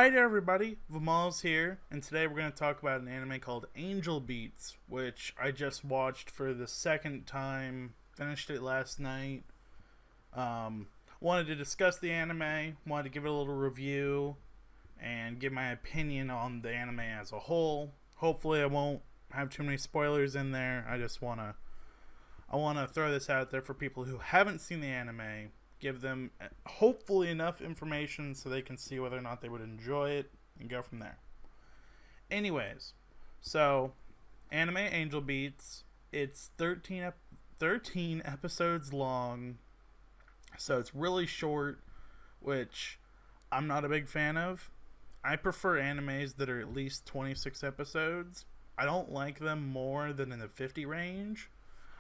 Hi there, everybody. Vimal's here, and today we're going to talk about an anime called Angel Beats, which I just watched for the second time. Finished it last night. Wanted to discuss the anime, wanted to give it a little review, and give my opinion on the anime as a whole. Hopefully, I won't have too many spoilers in there. I want to throw this out there for people who haven't seen the anime. Give them hopefully enough information so they can see whether or not they would enjoy it and go from there. Anyways, so Anime Angel Beats, it's 13 episodes long, so it's really short, which I'm not a big fan of. I prefer animes that are at least 26 episodes. I don't like them more than in the 50 range.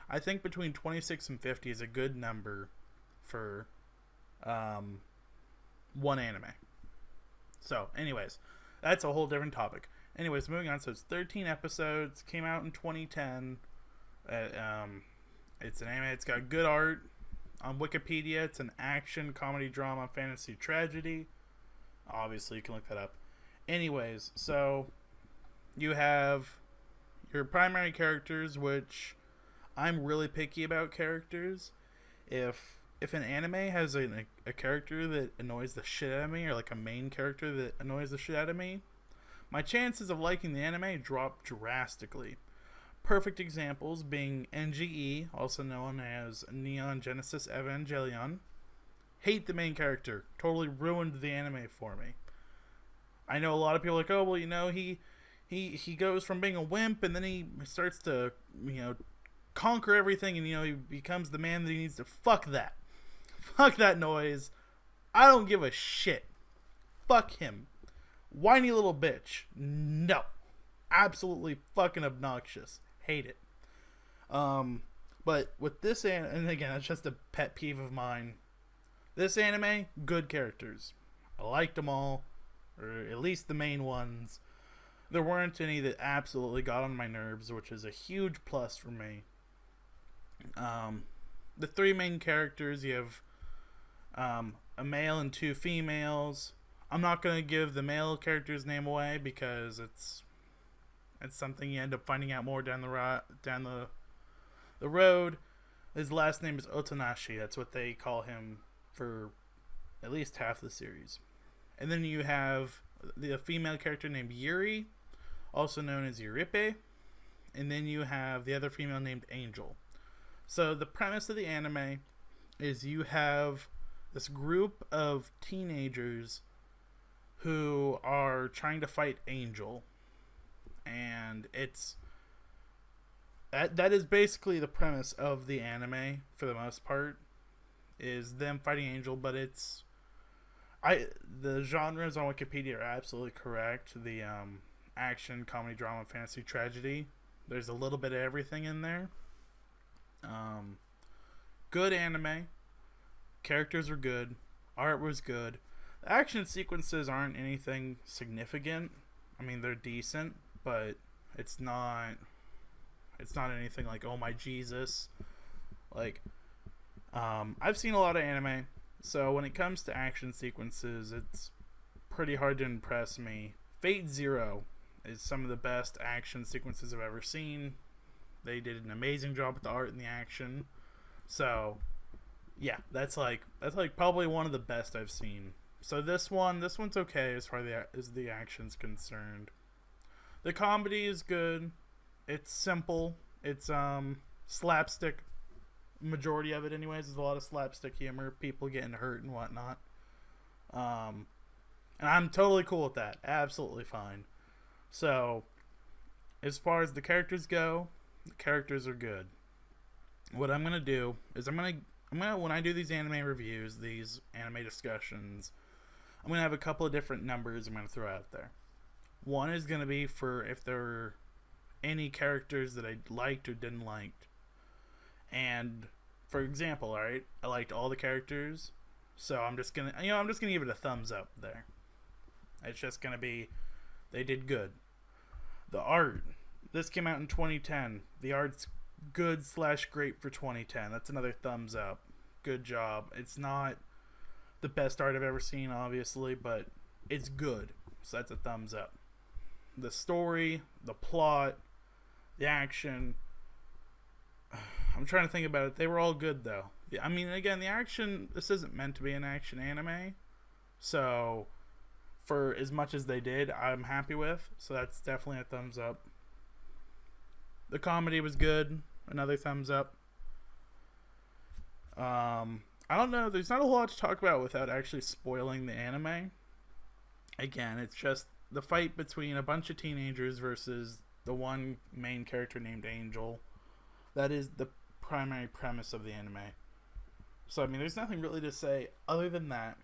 I think between 26 and 50 is a good number for one anime. So, anyways, that's a whole different topic. Anyways, moving on. So it's 13 episodes. Came out in 2010. It's an anime. It's got good art. On Wikipedia, it's an action, comedy, drama, fantasy, tragedy. Obviously, you can look that up. Anyways, so you have your primary characters, which I'm really picky about characters. If an anime has a character that annoys the shit out of me, or like a main character that annoys the shit out of me, my chances of liking the anime drop drastically. Perfect examples being NGE, also known as Neon Genesis Evangelion. Hate the main character. Totally ruined the anime for me. I know a lot of people are like, oh, well, you know, he goes from being a wimp and then he starts to, conquer everything, and he becomes the man that he needs to. Fuck that. Fuck that noise. I don't give a shit. Fuck him. Whiny little bitch. No. Absolutely fucking obnoxious. Hate it. But with this and again, it's just a pet peeve of mine. This anime, good characters. I liked them all, or at least the main ones. There weren't any that absolutely got on my nerves, which is a huge plus for me. The three main characters, you have a male and two females. I'm not going to give the male character's name away because it's something you end up finding out more down the road. His last name is Otonashi. That's what they call him for at least half the series. And then you have the female character named Yuri, also known as Yurippe. And then you have the other female named Angel. So the premise of the anime is you have this group of teenagers who are trying to fight Angel, and that is basically the premise of the anime for the most part, is them fighting Angel. But the genres on Wikipedia are absolutely correct. The action, comedy, drama, fantasy, tragedy. There's a little bit of everything in there. Good anime. Characters are good. Art was good. The action sequences aren't anything significant. I mean, they're decent, but it's not anything like, oh my Jesus. Like, I've seen a lot of anime, so when it comes to action sequences, it's pretty hard to impress me. Fate Zero is some of the best action sequences I've ever seen. They did an amazing job with the art and the action. So, yeah, that's like probably one of the best I've seen. So this one's okay as far as the action's concerned. The comedy is good. It's simple. It's slapstick. Majority of it, anyways, is a lot of slapstick humor, people getting hurt and whatnot. And I'm totally cool with that. Absolutely fine. So, as far as the characters go, the characters are good. What I'm gonna do is I'm gonna when I do these anime reviews, these anime discussions, I'm gonna have a couple of different numbers I'm gonna throw out there. One is gonna be for if there are any characters that I liked or didn't like. And for example, alright, I liked all the characters, so I'm just gonna give it a thumbs up there. It's just gonna be, they did good. The art. This came out in 2010. The art's good / great for 2010. That's another thumbs up. Good job. It's not the best art I've ever seen, obviously, but it's good. So that's a thumbs up. The story, the plot, the action. I'm trying to think about it. They were all good though. I mean, again, the action. This isn't meant to be an action anime, so for as much as they did, I'm happy with. So that's definitely a thumbs up. The comedy was good. Another thumbs up. I don't know. There's not a lot to talk about without actually spoiling the anime. Again, it's just the fight between a bunch of teenagers versus the one main character named Angel. That is the primary premise of the anime. So, I mean, there's nothing really to say other than that.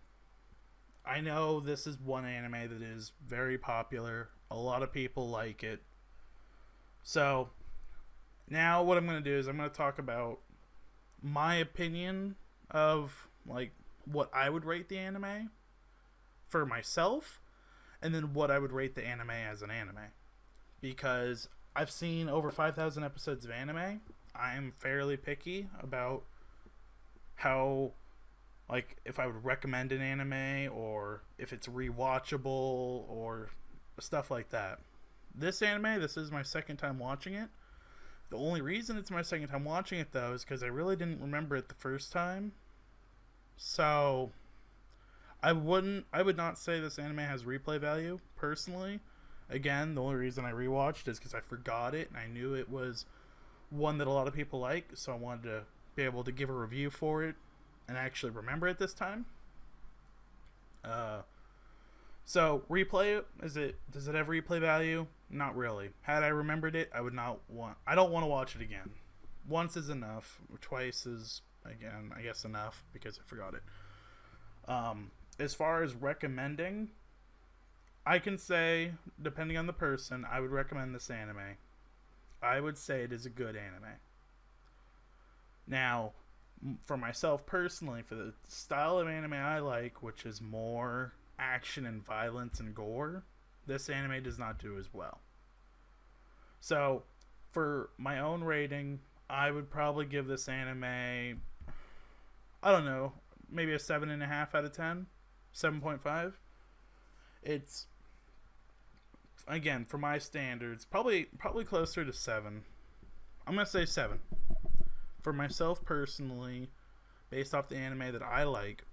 I know this is one anime that is very popular. A lot of people like it. So, now what I'm going to do is I'm going to talk about my opinion of, like, what I would rate the anime for myself, and then what I would rate the anime as an anime. Because I've seen over 5,000 episodes of anime. I'm fairly picky about how, like, if I would recommend an anime or if it's rewatchable or stuff like that. This anime, this is my second time watching it. The only reason it's my second time watching it, though, is because I really didn't remember it the first time. So, I would not say this anime has replay value, personally. Again, the only reason I rewatched is because I forgot it, and I knew it was one that a lot of people like, so I wanted to be able to give a review for it and actually remember it this time. So, replay it, does it have replay value? Not really. Had I remembered it, I don't want to watch it again. Once is enough. Twice is, again, I guess enough because I forgot it. As far as recommending, I can say, depending on the person, I would recommend this anime. I would say it is a good anime. Now, for myself personally, for the style of anime I like, which is more action and violence and gore, this anime does not do as well. So, for my own rating, I would probably give this anime, I don't know, maybe a 7.5 out of 10, 7.5. It's, again, for my standards, probably closer to 7. I'm gonna say 7. For myself personally, based off the anime that I like,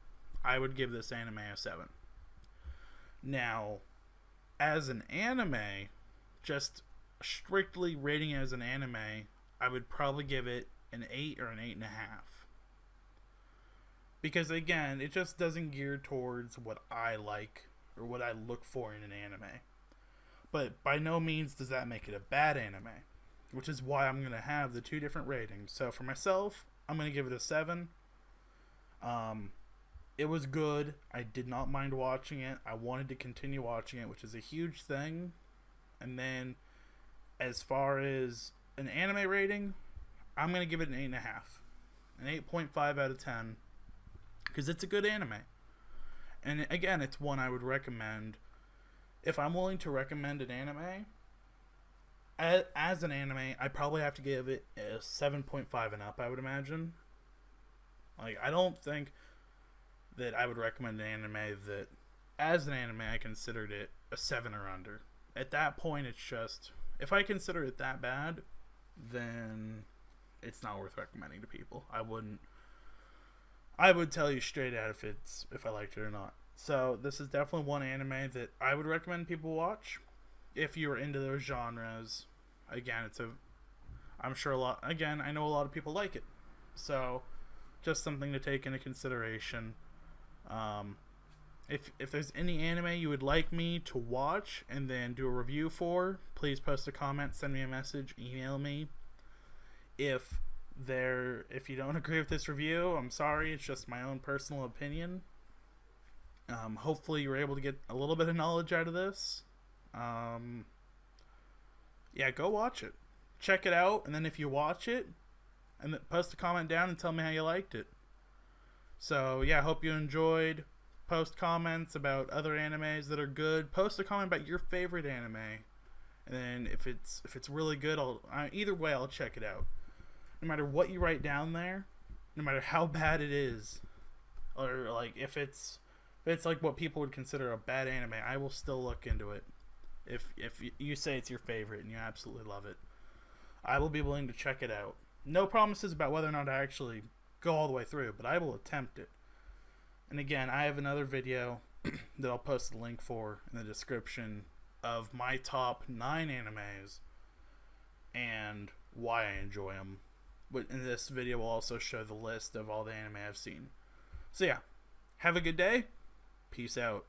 I would give this anime a 7. Now, as an anime, just strictly rating it as an anime, I would probably give it an 8 or an 8.5. Because again, it just doesn't gear towards what I like or what I look for in an anime. But by no means does that make it a bad anime, which is why I'm going to have the two different ratings. So for myself, I'm going to give it a 7. It was good. I did not mind watching it. I wanted to continue watching it, which is a huge thing. And then, as far as an anime rating, I'm going to give it an 8.5. An 8.5 out of 10. Because it's a good anime. And again, it's one I would recommend. If I'm willing to recommend an anime, as an anime, I probably have to give it a 7.5 and up, I would imagine. Like, I don't think that I would recommend an anime that, as an anime, I considered it a 7 or under. At that point, it's just, if I consider it that bad, then it's not worth recommending to people. I would tell you straight out if I liked it or not. So this is definitely one anime that I would recommend people watch if you are into those genres. Again, I'm sure I know a lot of people like it. So just something to take into consideration. If there's any anime you would like me to watch and then do a review for, please post a comment, send me a message, email me. If you don't agree with this review, I'm sorry, it's just my own personal opinion. Hopefully you were able to get a little bit of knowledge out of this. Yeah, go watch it. Check it out, and then if you watch it, and then post a comment down and tell me how you liked it. So, yeah, I hope you enjoyed. Post comments about other animes that are good. Post a comment about your favorite anime. And then if it's really good, either way, I'll check it out. No matter what you write down there, no matter how bad it is, or like if it's if it's like what people would consider a bad anime, I will still look into it. If you say it's your favorite and you absolutely love it, I will be willing to check it out. No promises about whether or not I actually go all the way through, but I will attempt it. And again, I have another video that I'll post the link for in the description of my top 9 animes and why I enjoy them. But in this video, will also show the list of all the anime I've seen. So yeah, have a good day. Peace out.